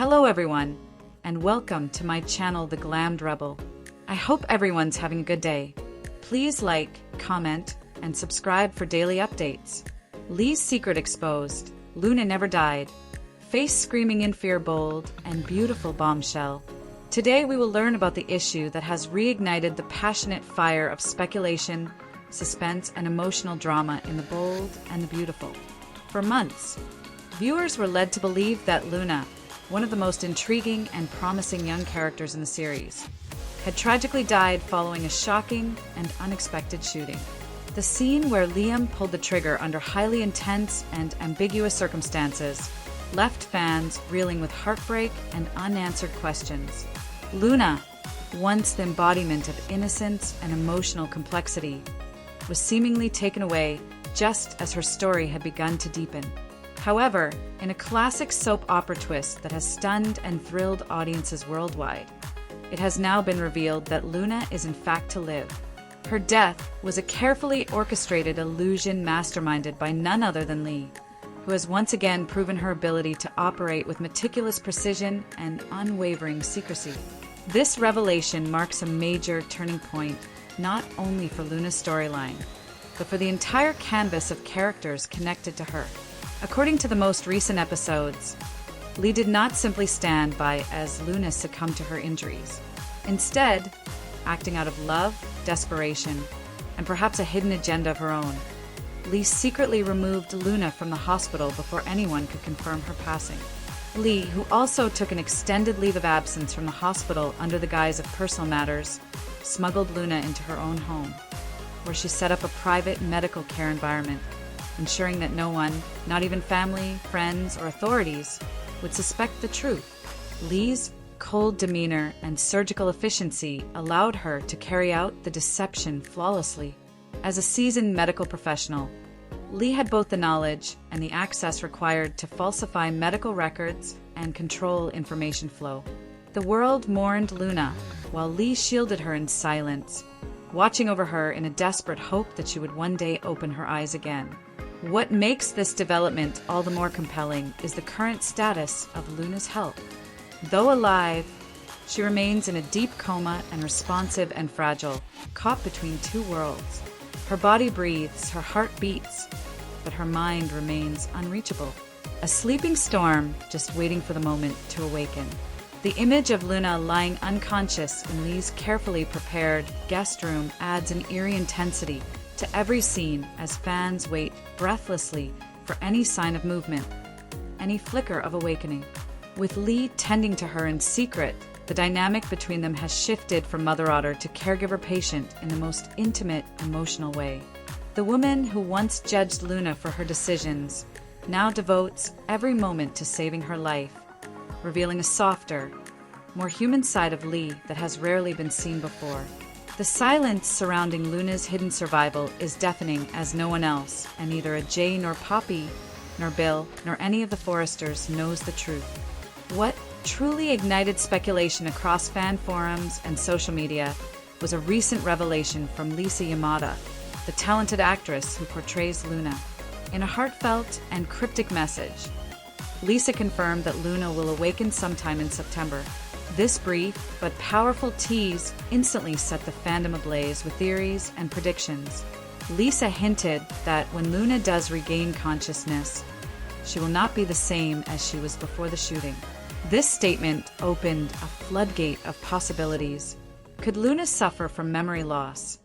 Hello everyone, and welcome to my channel, The Glammed Rebel. I hope everyone's having a good day. Please like, comment, and subscribe for daily updates. Lee's secret exposed, Luna never died, face screaming in fear bold, and beautiful Bombshell. Today we will learn about the issue that has reignited the passionate fire of speculation, suspense, and emotional drama in The Bold and the Beautiful. For months, viewers were led to believe that Luna, one of the most intriguing and promising young characters in the series, had tragically died following a shocking and unexpected shooting. The scene where Liam pulled the trigger under highly intense and ambiguous circumstances left fans reeling with heartbreak and unanswered questions. Luna, once the embodiment of innocence and emotional complexity, was seemingly taken away just as her story had begun to deepen. However, in a classic soap opera twist that has stunned and thrilled audiences worldwide, it has now been revealed that Luna is in fact to live. Her death was a carefully orchestrated illusion masterminded by none other than Lee, who has once again proven her ability to operate with meticulous precision and unwavering secrecy. This revelation marks a major turning point not only for Luna's storyline, but for the entire canvas of characters connected to her. According to the most recent episodes, Lee did not simply stand by as Luna succumbed to her injuries. Instead, acting out of love, desperation, and perhaps a hidden agenda of her own, Lee secretly removed Luna from the hospital before anyone could confirm her passing. Lee, who also took an extended leave of absence from the hospital under the guise of personal matters, smuggled Luna into her own home, where she set up a private medical care environment, ensuring that no one, not even family, friends, or authorities, would suspect the truth. Lee's cold demeanor and surgical efficiency allowed her to carry out the deception flawlessly. As a seasoned medical professional, Lee had both the knowledge and the access required to falsify medical records and control information flow. The world mourned Luna, while Lee shielded her in silence, watching over her in a desperate hope that she would one day open her eyes again. What makes this development all the more compelling is the current status of Luna's health. Though alive, she remains in a deep coma and responsive and fragile, caught between two worlds. Her body breathes, her heart beats, but her mind remains unreachable. A sleeping storm just waiting for the moment to awaken. The image of Luna lying unconscious in Lee's carefully prepared guest room adds an eerie intensity to every scene as fans wait breathlessly for any sign of movement, any flicker of awakening. With Lee tending to her in secret, the dynamic between them has shifted from mother otter to caregiver-patient in the most intimate, emotional way. The woman who once judged Luna for her decisions now devotes every moment to saving her life, revealing a softer, more human side of Lee that has rarely been seen before. The silence surrounding Luna's hidden survival is deafening as no one else, and neither a Jay nor Poppy, nor Bill, nor any of the Forresters knows the truth. What truly ignited speculation across fan forums and social media was a recent revelation from Lisa Yamada, the talented actress who portrays Luna. In a heartfelt and cryptic message, Lisa confirmed that Luna will awaken sometime in September. This brief but powerful tease instantly set the fandom ablaze with theories and predictions. Lisa hinted that when Luna does regain consciousness, she will not be the same as she was before the shooting. This statement opened a floodgate of possibilities. Could Luna suffer from memory loss,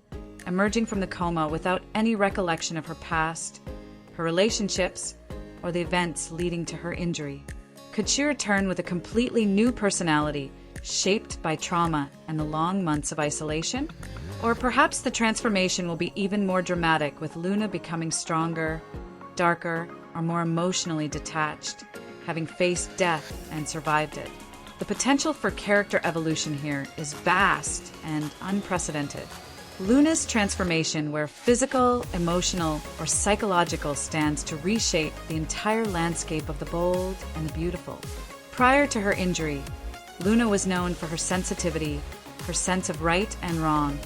emerging from the coma without any recollection of her past, her relationships, or the events leading to her injury? Could she return with a completely new personality, shaped by trauma and the long months of isolation? Or perhaps the transformation will be even more dramatic, with Luna becoming stronger, darker, or more emotionally detached, having faced death and survived it. The potential for character evolution here is vast and unprecedented. Luna's transformation, where physical, emotional, or psychological, stands to reshape the entire landscape of the bold and the beautiful. Prior to her injury, Luna was known for her sensitivity, her sense of right and wrong,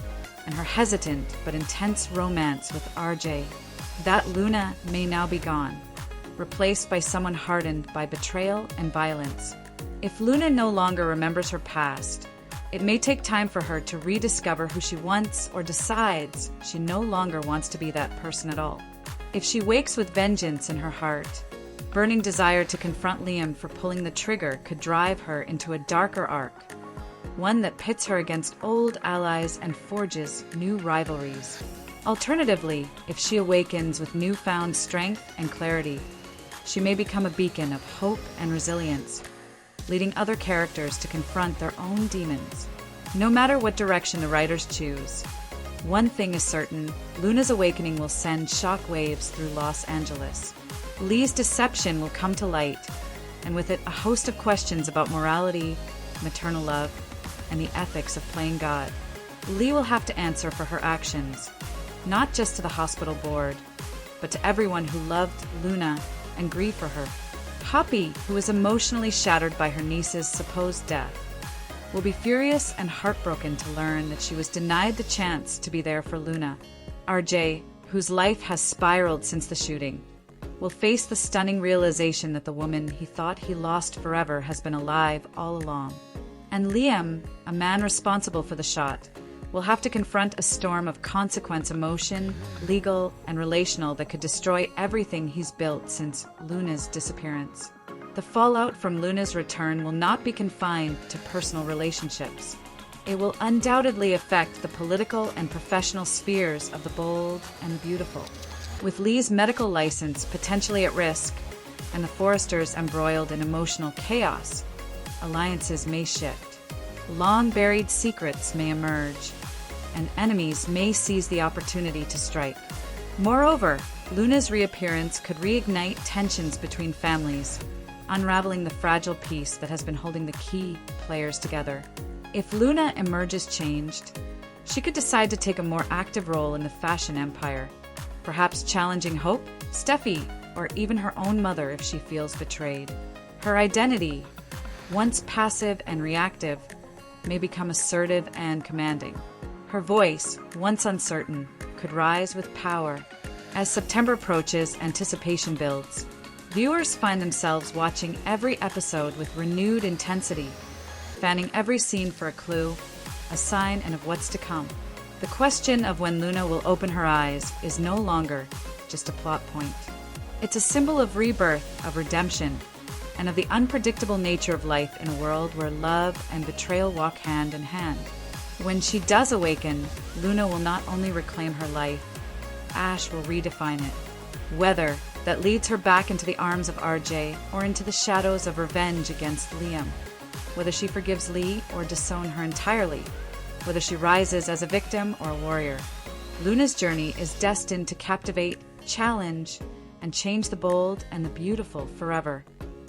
and her hesitant but intense romance with RJ. That Luna may now be gone, replaced by someone hardened by betrayal and violence. If Luna no longer remembers her past, it may take time for her to rediscover who she wants or decides she no longer wants to be that person at all. If she wakes with vengeance in her heart, burning desire to confront Liam for pulling the trigger could drive her into a darker arc, one that pits her against old allies and forges new rivalries. Alternatively, if she awakens with newfound strength and clarity, she may become a beacon of hope and resilience, leading other characters to confront their own demons. No matter what direction the writers choose, one thing is certain: Luna's awakening will send shockwaves through Los Angeles. Lee's deception will come to light, and with it a host of questions about morality, maternal love, and the ethics of playing God. Lee will have to answer for her actions, not just to the hospital board, but to everyone who loved Luna and grieved for her. Hoppy, who is emotionally shattered by her niece's supposed death, will be furious and heartbroken to learn that she was denied the chance to be there for Luna. RJ, whose life has spiraled since the shooting, will face the stunning realization that the woman he thought he lost forever has been alive all along. And Liam, a man responsible for the shot, will have to confront a storm of consequence, emotion, legal, and relational that could destroy everything he's built since Luna's disappearance. The fallout from Luna's return will not be confined to personal relationships. It will undoubtedly affect the political and professional spheres of the bold and the beautiful. With Lee's medical license potentially at risk and the Forresters embroiled in emotional chaos, alliances may shift. Long-buried secrets may emerge, and enemies may seize the opportunity to strike. Moreover, Luna's reappearance could reignite tensions between families, unraveling the fragile piece that has been holding the key players together. If Luna emerges changed, she could decide to take a more active role in the fashion empire, perhaps challenging Hope, Steffi, or even her own mother if she feels betrayed. Her identity, once passive and reactive, may become assertive and commanding. Her voice, once uncertain, could rise with power. As September approaches, anticipation builds. Viewers find themselves watching every episode with renewed intensity, fanning every scene for a clue, a sign, and of what's to come. The question of when Luna will open her eyes is no longer just a plot point. It's a symbol of rebirth, of redemption, and of the unpredictable nature of life in a world where love and betrayal walk hand in hand. When she does awaken, Luna will not only reclaim her life, Ash will redefine it. Whether that leads her back into the arms of RJ or into the shadows of revenge against Liam. Whether she forgives Lee or disown her entirely. Whether she rises as a victim or a warrior. Luna's journey is destined to captivate, challenge, and change the bold and the beautiful forever.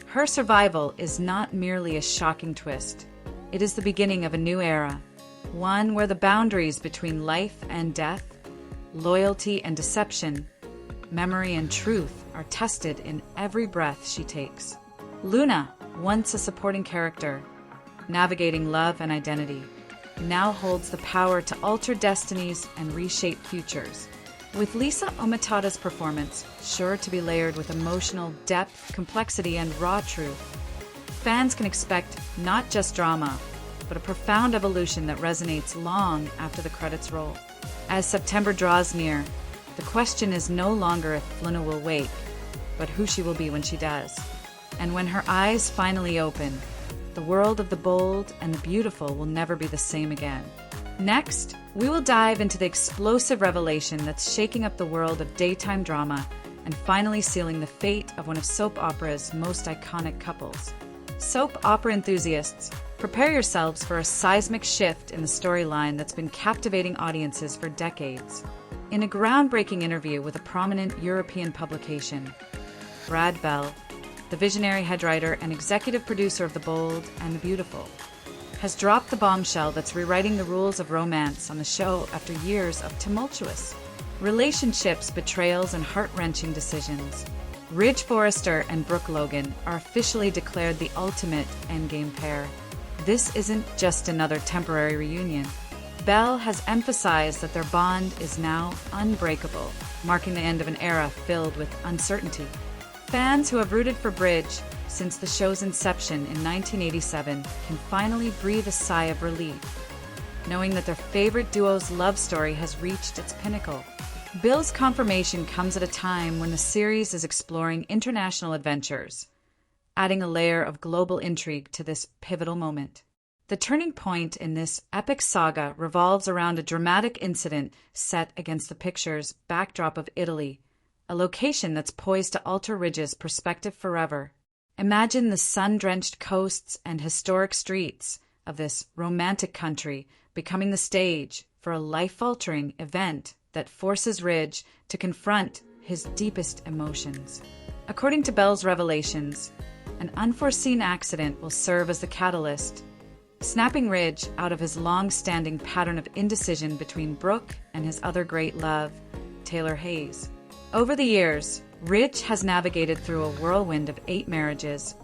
Her survival is not merely a shocking twist. It is the beginning of a new era, one where the boundaries between life and death, loyalty and deception, memory and truth are tested in every breath she takes. Luna, once a supporting character, navigating love and identity, now holds the power to alter destinies and reshape futures. With Lisa Omitada's performance sure to be layered with emotional depth, complexity, and raw truth, fans can expect not just drama, but a profound evolution that resonates long after the credits roll. As September draws near, the question is no longer if Luna will wake, but who she will be when she does. And when her eyes finally open, the world of the bold and the beautiful will never be the same again. Next, we will dive into the explosive revelation that's shaking up the world of daytime drama and finally sealing the fate of one of soap opera's most iconic couples. Soap opera enthusiasts, prepare yourselves for a seismic shift in the storyline that's been captivating audiences for decades. In a groundbreaking interview with a prominent European publication, Brad Bell, the visionary head writer and executive producer of The Bold and the Beautiful, has dropped the bombshell that's rewriting the rules of romance on the show after years of tumultuous relationships, betrayals, and heart-wrenching decisions. Ridge Forrester and Brooke Logan are officially declared the ultimate endgame pair. This isn't just another temporary reunion. Bell has emphasized that their bond is now unbreakable, marking the end of an era filled with uncertainty. Fans who have rooted for Bridge, since the show's inception in 1987, can finally breathe a sigh of relief, knowing that their favorite duo's love story has reached its pinnacle. Bill's confirmation comes at a time when the series is exploring international adventures, adding a layer of global intrigue to this pivotal moment. The turning point in this epic saga revolves around a dramatic incident set against the picture's backdrop of Italy, a location that's poised to alter Ridge's perspective forever. Imagine the sun-drenched coasts and historic streets of this romantic country becoming the stage for a life-altering event that forces Ridge to confront his deepest emotions. According to Belle's revelations, an unforeseen accident will serve as the catalyst, snapping Ridge out of his long-standing pattern of indecision between Brooke and his other great love, Taylor Hayes. Over the years, Ridge has navigated through a whirlwind of 8 marriages,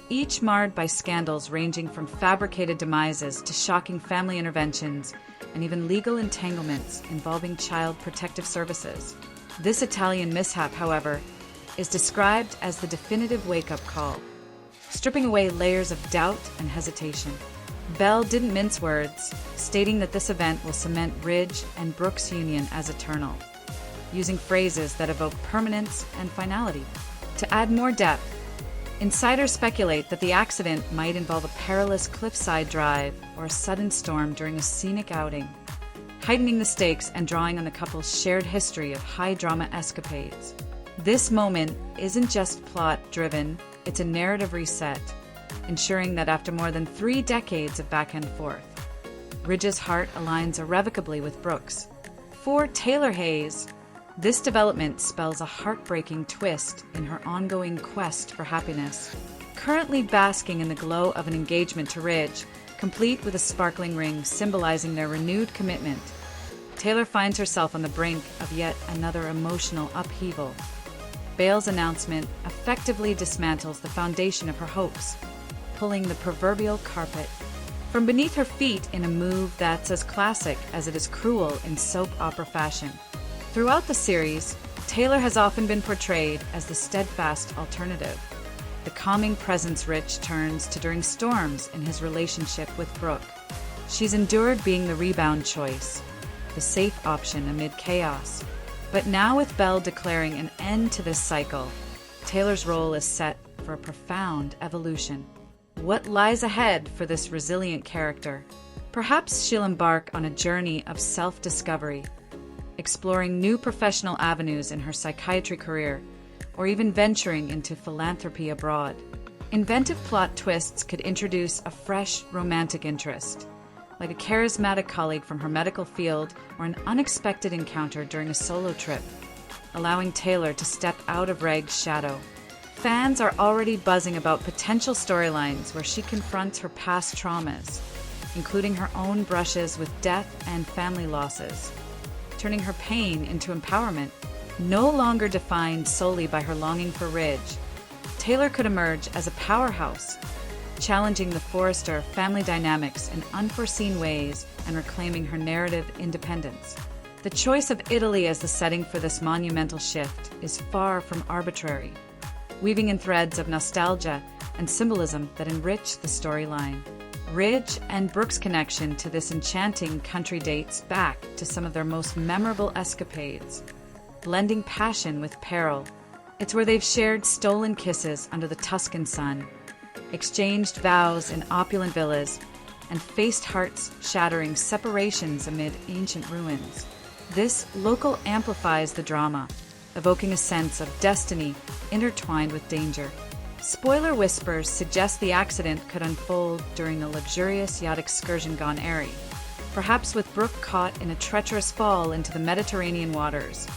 each marred by scandals ranging from fabricated demises to shocking family interventions and even legal entanglements involving child protective services. This Italian mishap, however, is described as the definitive wake-up call, stripping away layers of doubt and hesitation. Belle didn't mince words, stating that this event will cement Ridge and Brooke's union as eternal, using phrases that evoke permanence and finality. To add more depth, insiders speculate that the accident might involve a perilous cliffside drive or a sudden storm during a scenic outing, heightening the stakes and drawing on the couple's shared history of high-drama escapades. This moment isn't just plot-driven, it's a narrative reset, ensuring that after more than 3 decades of back and forth, Ridge's heart aligns irrevocably with Brooke's. For Taylor Hayes, this development spells a heartbreaking twist in her ongoing quest for happiness. Currently basking in the glow of an engagement to Ridge, complete with a sparkling ring symbolizing their renewed commitment, Taylor finds herself on the brink of yet another emotional upheaval. Belle's announcement effectively dismantles the foundation of her hopes, pulling the proverbial carpet from beneath her feet in a move that's as classic as it is cruel in soap opera fashion. Throughout the series, Taylor has often been portrayed as the steadfast alternative, the calming presence Ridge turns to during storms in his relationship with Brooke. She's endured being the rebound choice, the safe option amid chaos. But now with Belle declaring an end to this cycle, Taylor's role is set for a profound evolution. What lies ahead for this resilient character? Perhaps she'll embark on a journey of self-discovery, exploring new professional avenues in her psychiatry career, or even venturing into philanthropy abroad. Inventive plot twists could introduce a fresh romantic interest, like a charismatic colleague from her medical field or an unexpected encounter during a solo trip, allowing Taylor to step out of Reg's shadow. Fans are already buzzing about potential storylines where she confronts her past traumas, including her own brushes with death and family losses, turning her pain into empowerment. No longer defined solely by her longing for Ridge, Taylor could emerge as a powerhouse, challenging the Forrester family dynamics in unforeseen ways and reclaiming her narrative independence. The choice of Italy as the setting for this monumental shift is far from arbitrary, weaving in threads of nostalgia and symbolism that enrich the storyline. Ridge and Brooke's connection to this enchanting country dates back to some of their most memorable escapades, blending passion with peril. It's where they've shared stolen kisses under the Tuscan sun, exchanged vows in opulent villas, and faced hearts-shattering separations amid ancient ruins. This local amplifies the drama, evoking a sense of destiny intertwined with danger. Spoiler whispers suggest the accident could unfold during a luxurious yacht excursion gone airy, perhaps with Brooke caught in a treacherous fall into the Mediterranean waters,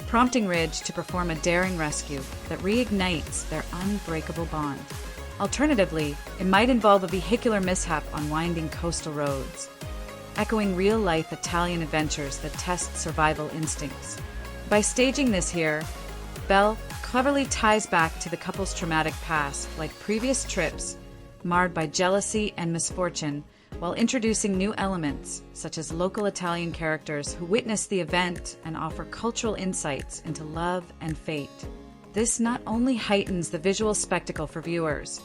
prompting Ridge to perform a daring rescue that reignites their unbreakable bond. Alternatively, it might involve a vehicular mishap on winding coastal roads, echoing real-life Italian adventures that test survival instincts. By staging this here, Belle cleverly ties back to the couple's traumatic past, like previous trips marred by jealousy and misfortune, while introducing new elements, such as local Italian characters who witness the event and offer cultural insights into love and fate. This not only heightens the visual spectacle for viewers,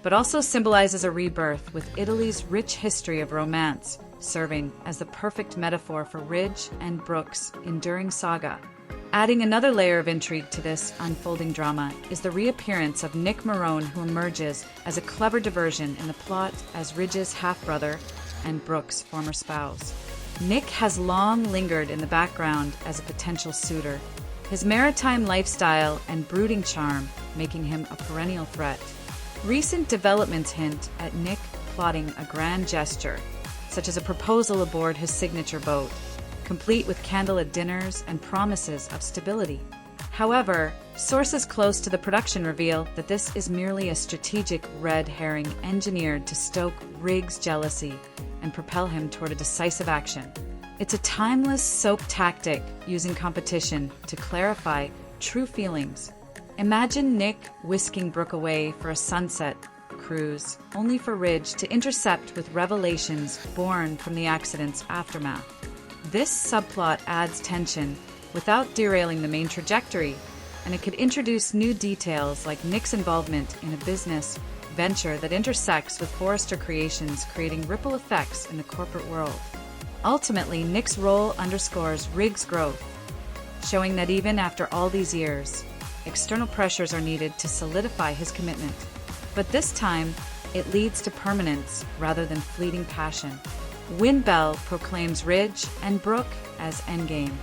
but also symbolizes a rebirth with Italy's rich history of romance, serving as the perfect metaphor for Ridge and Brooke's enduring saga. Adding another layer of intrigue to this unfolding drama is the reappearance of Nick Marone, who emerges as a clever diversion in the plot as Ridge's half-brother and Brooke's former spouse. Nick has long lingered in the background as a potential suitor, his maritime lifestyle and brooding charm making him a perennial threat. Recent developments hint at Nick plotting a grand gesture, such as a proposal aboard his signature boat, complete with candlelit dinners and promises of stability. However, sources close to the production reveal that this is merely a strategic red herring engineered to stoke Riggs' jealousy and propel him toward a decisive action. It's a timeless soap tactic using competition to clarify true feelings. Imagine Nick whisking Brooke away for a sunset cruise, only for Ridge to intercept with revelations born from the accident's aftermath. This subplot adds tension without derailing the main trajectory, and it could introduce new details like Nick's involvement in a business venture that intersects with Forrester creations, creating ripple effects in the corporate world. Ultimately, Nick's role underscores Riggs' growth, showing that even after all these years, external pressures are needed to solidify his commitment. But this time, it leads to permanence rather than fleeting passion. Windbell proclaims Ridge and Brooke as endgame.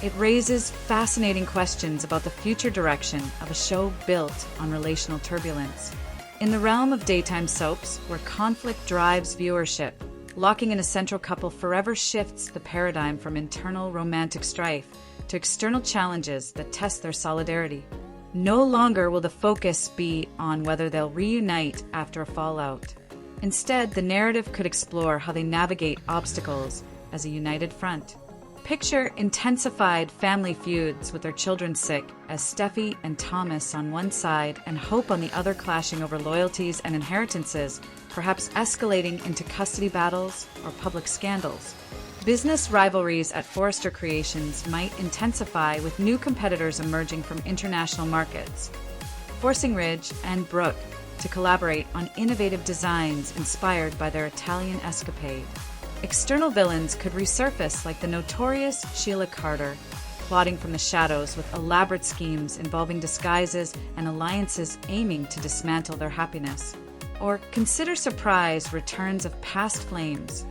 It raises fascinating questions about the future direction of a show built on relational turbulence. In the realm of daytime soaps, where conflict drives viewership, locking in a central couple forever shifts the paradigm from internal romantic strife to external challenges that test their solidarity. No longer will the focus be on whether they'll reunite after a fallout. Instead, the narrative could explore how they navigate obstacles as a united front. Picture intensified family feuds with their children sick, as Steffi and Thomas on one side and Hope on the other clashing over loyalties and inheritances, perhaps escalating into custody battles or public scandals. Business rivalries at Forrester Creations might intensify with new competitors emerging from international markets, forcing Ridge and Brooke to collaborate on innovative designs inspired by their Italian escapade. External villains could resurface like the notorious Sheila Carter, plotting from the shadows with elaborate schemes involving disguises and alliances aiming to dismantle their happiness. Or consider surprise returns of past flames,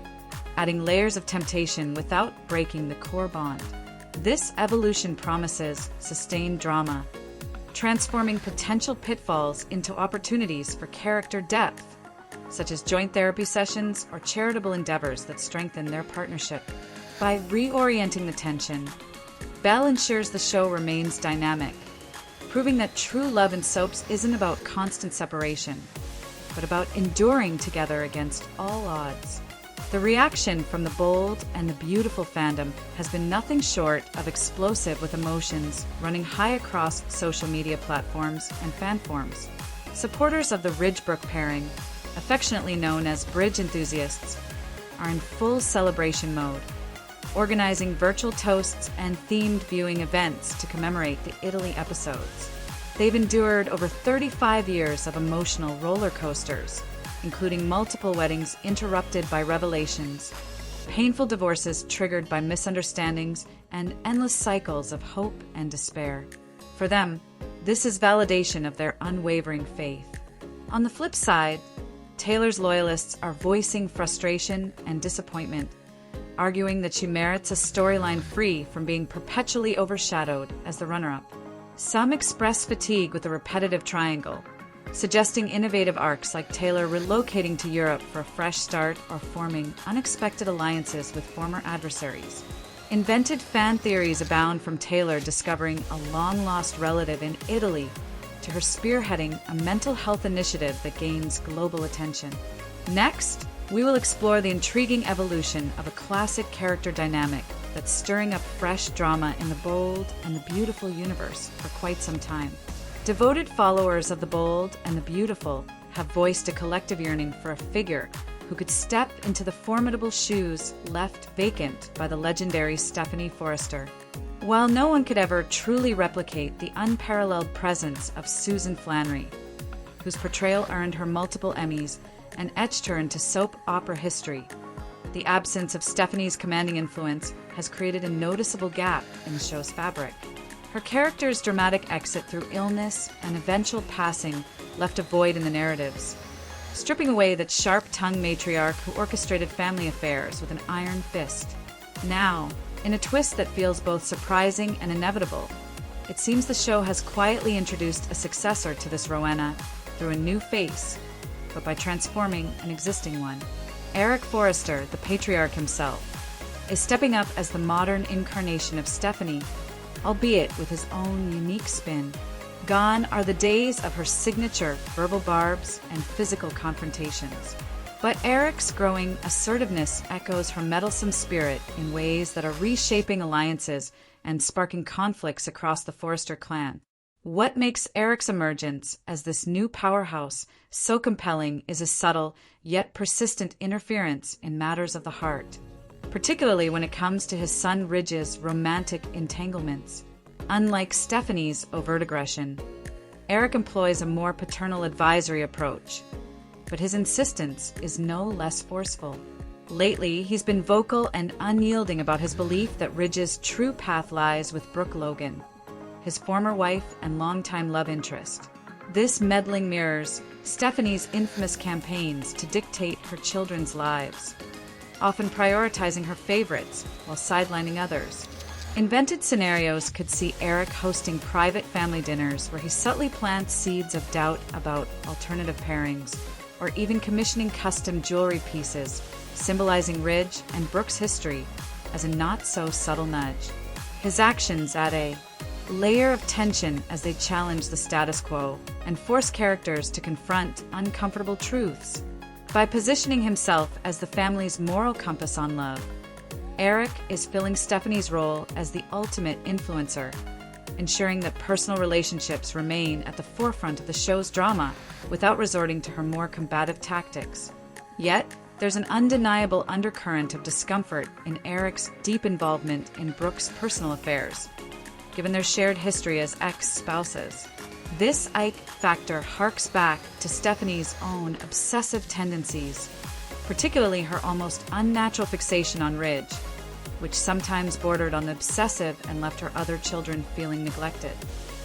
adding layers of temptation without breaking the core bond. This evolution promises sustained drama, transforming potential pitfalls into opportunities for character depth, such as joint therapy sessions or charitable endeavors that strengthen their partnership. By reorienting the tension, Bell ensures the show remains dynamic, proving that true love in soaps isn't about constant separation, but about enduring together against all odds. The reaction from the bold and the beautiful fandom has been nothing short of explosive, with emotions running high across social media platforms and fan forums. Supporters of the Ridge-Brooke pairing, affectionately known as Bridge enthusiasts, are in full celebration mode, organizing virtual toasts and themed viewing events to commemorate the Italy episodes. They've endured over 35 years of emotional roller coasters, including multiple weddings interrupted by revelations, painful divorces triggered by misunderstandings, and endless cycles of hope and despair. For them, this is validation of their unwavering faith. On the flip side, Taylor's loyalists are voicing frustration and disappointment, arguing that she merits a storyline free from being perpetually overshadowed as the runner-up. Some express fatigue with the repetitive triangle, suggesting innovative arcs like Taylor relocating to Europe for a fresh start or forming unexpected alliances with former adversaries. Invented fan theories abound, from Taylor discovering a long-lost relative in Italy to her spearheading a mental health initiative that gains global attention. Next, we will explore the intriguing evolution of a classic character dynamic that's stirring up fresh drama in the bold and the beautiful universe for quite some time. Devoted followers of the bold and the beautiful have voiced a collective yearning for a figure who could step into the formidable shoes left vacant by the legendary Stephanie Forrester. While no one could ever truly replicate the unparalleled presence of Susan Flannery, whose portrayal earned her multiple Emmys and etched her into soap opera history, the absence of Stephanie's commanding influence has created a noticeable gap in the show's fabric. Her character's dramatic exit through illness and eventual passing left a void in the narratives, stripping away that sharp-tongued matriarch who orchestrated family affairs with an iron fist. Now, in a twist that feels both surprising and inevitable, it seems the show has quietly introduced a successor to this Rowena through a new face, but by transforming an existing one. Eric Forrester, the patriarch himself, is stepping up as the modern incarnation of Stephanie, albeit with his own unique spin. Gone are the days of her signature verbal barbs and physical confrontations. But Eric's growing assertiveness echoes her meddlesome spirit in ways that are reshaping alliances and sparking conflicts across the Forrester clan. What makes Eric's emergence as this new powerhouse so compelling is a subtle yet persistent interference in matters of the heart, particularly when it comes to his son Ridge's romantic entanglements. Unlike Stephanie's overt aggression, Eric employs a more paternal advisory approach, but his insistence is no less forceful. Lately, he's been vocal and unyielding about his belief that Ridge's true path lies with Brooke Logan, his former wife and longtime love interest. This meddling mirrors Stephanie's infamous campaigns to dictate her children's lives, often prioritizing her favorites while sidelining others. Invented scenarios could see Eric hosting private family dinners where he subtly plants seeds of doubt about alternative pairings, or even commissioning custom jewelry pieces symbolizing Ridge and Brooke's history as a not-so-subtle nudge. His actions add a layer of tension as they challenge the status quo and force characters to confront uncomfortable truths. By positioning himself as the family's moral compass on love, Eric is filling Stephanie's role as the ultimate influencer, ensuring that personal relationships remain at the forefront of the show's drama without resorting to her more combative tactics. Yet, there's an undeniable undercurrent of discomfort in Eric's deep involvement in Brooke's personal affairs, given their shared history as ex-spouses. This Ike factor harks back to Stephanie's own obsessive tendencies, particularly her almost unnatural fixation on Ridge, which sometimes bordered on the obsessive and left her other children feeling neglected.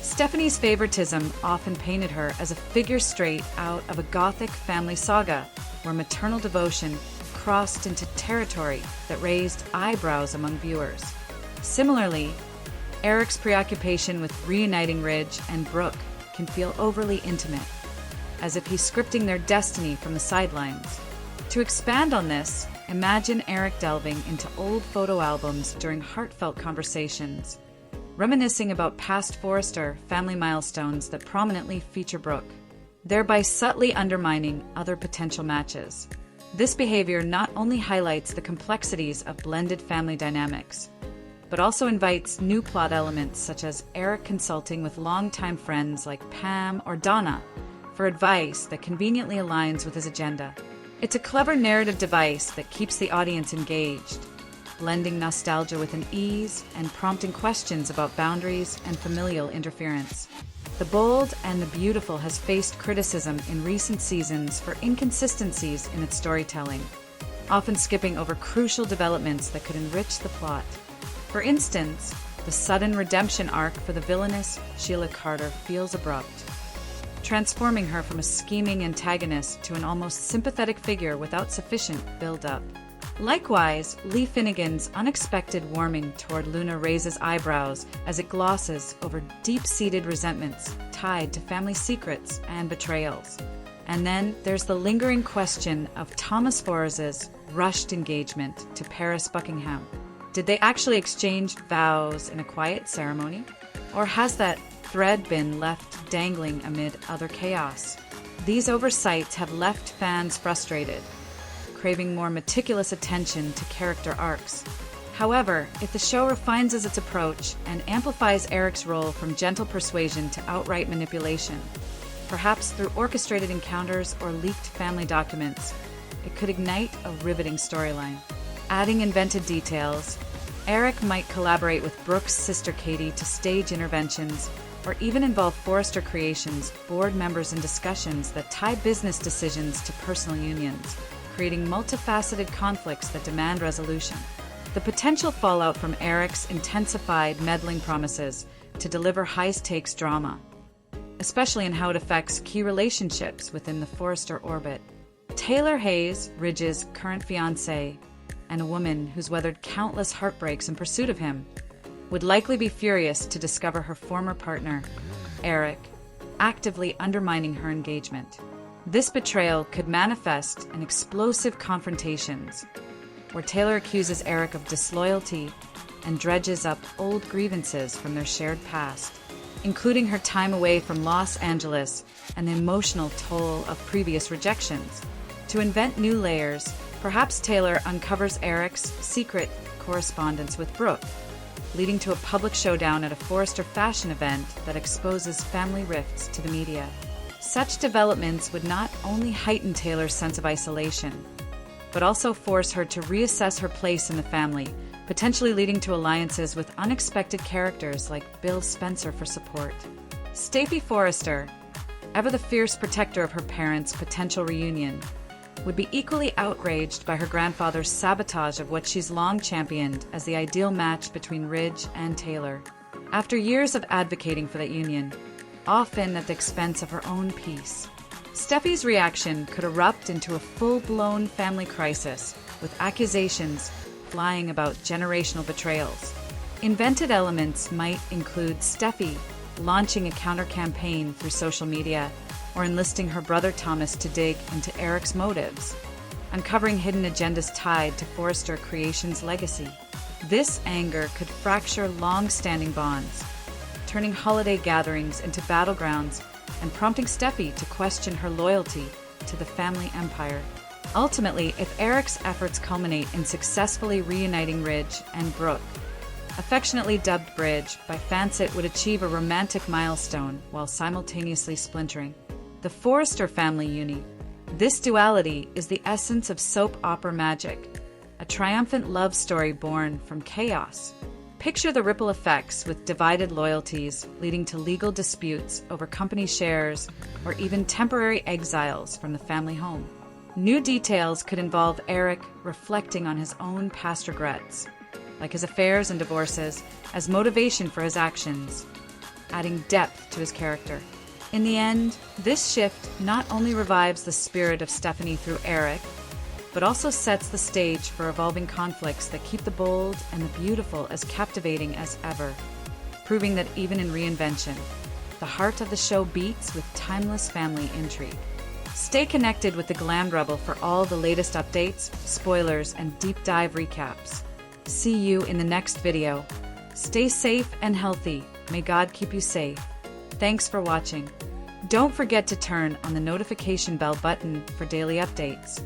Stephanie's favoritism often painted her as a figure straight out of a gothic family saga, where maternal devotion crossed into territory that raised eyebrows among viewers. Similarly, Eric's preoccupation with reuniting Ridge and Brooke can feel overly intimate, as if he's scripting their destiny from the sidelines. To expand on this, imagine Eric delving into old photo albums during heartfelt conversations, reminiscing about past Forrester family milestones that prominently feature Brooke, thereby subtly undermining other potential matches. This behavior not only highlights the complexities of blended family dynamics, but also invites new plot elements such as Eric consulting with longtime friends like Pam or Donna for advice that conveniently aligns with his agenda. It's a clever narrative device that keeps the audience engaged, blending nostalgia with an ease and prompting questions about boundaries and familial interference. The Bold and the Beautiful has faced criticism in recent seasons for inconsistencies in its storytelling, often skipping over crucial developments that could enrich the plot. For instance, the sudden redemption arc for the villainous Sheila Carter feels abrupt, transforming her from a scheming antagonist to an almost sympathetic figure without sufficient build-up. Likewise, Lee Finnegan's unexpected warming toward Luna raises eyebrows as it glosses over deep-seated resentments tied to family secrets and betrayals. And then there's the lingering question of Thomas Forres's rushed engagement to Paris Buckingham. Did they actually exchange vows in a quiet ceremony? Or has that thread been left dangling amid other chaos? These oversights have left fans frustrated, craving more meticulous attention to character arcs. However, if the show refines its approach and amplifies Eric's role from gentle persuasion to outright manipulation, perhaps through orchestrated encounters or leaked family documents, it could ignite a riveting storyline. Adding invented details, Eric might collaborate with Brooke's sister Katie to stage interventions, or even involve Forrester Creations board members in discussions that tie business decisions to personal unions, creating multifaceted conflicts that demand resolution. The potential fallout from Eric's intensified meddling promises to deliver high-stakes drama, especially in how it affects key relationships within the Forrester orbit. Taylor Hayes, Ridge's current fiancée, and a woman who's weathered countless heartbreaks in pursuit of him, would likely be furious to discover her former partner, Eric, actively undermining her engagement. This betrayal could manifest in explosive confrontations, where Taylor accuses Eric of disloyalty and dredges up old grievances from their shared past, including her time away from Los Angeles and the emotional toll of previous rejections. To invent new layers, perhaps Taylor uncovers Eric's secret correspondence with Brooke, leading to a public showdown at a Forrester fashion event that exposes family rifts to the media. Such developments would not only heighten Taylor's sense of isolation, but also force her to reassess her place in the family, potentially leading to alliances with unexpected characters like Bill Spencer for support. Stacey Forrester, ever the fierce protector of her parents' potential reunion, would be equally outraged by her grandfather's sabotage of what she's long championed as the ideal match between Ridge and Taylor. After years of advocating for that union, often at the expense of her own peace, Steffi's reaction could erupt into a full-blown family crisis, with accusations flying about generational betrayals. Invented elements might include Steffi launching a counter-campaign through social media, or enlisting her brother Thomas to dig into Eric's motives, uncovering hidden agendas tied to Forrester Creations' legacy. This anger could fracture long-standing bonds, turning holiday gatherings into battlegrounds and prompting Steffi to question her loyalty to the family empire. Ultimately, if Eric's efforts culminate in successfully reuniting Ridge and Brooke, affectionately dubbed Bridge by fans, it would achieve a romantic milestone while simultaneously splintering the Forrester family uni. This duality is the essence of soap opera magic, a triumphant love story born from chaos. Picture the ripple effects with divided loyalties leading to legal disputes over company shares or even temporary exiles from the family home. New details could involve Eric reflecting on his own past regrets, like his affairs and divorces, as motivation for his actions, adding depth to his character. In the end, this shift not only revives the spirit of Stephanie through Eric, but also sets the stage for evolving conflicts that keep the bold and the beautiful as captivating as ever, proving that even in reinvention, the heart of the show beats with timeless family intrigue. Stay connected with the Glammed Rebel for all the latest updates, spoilers, and deep dive recaps. See you in the next video. Stay safe and healthy. May God keep you safe. Thanks for watching. Don't forget to turn on the notification bell button for daily updates.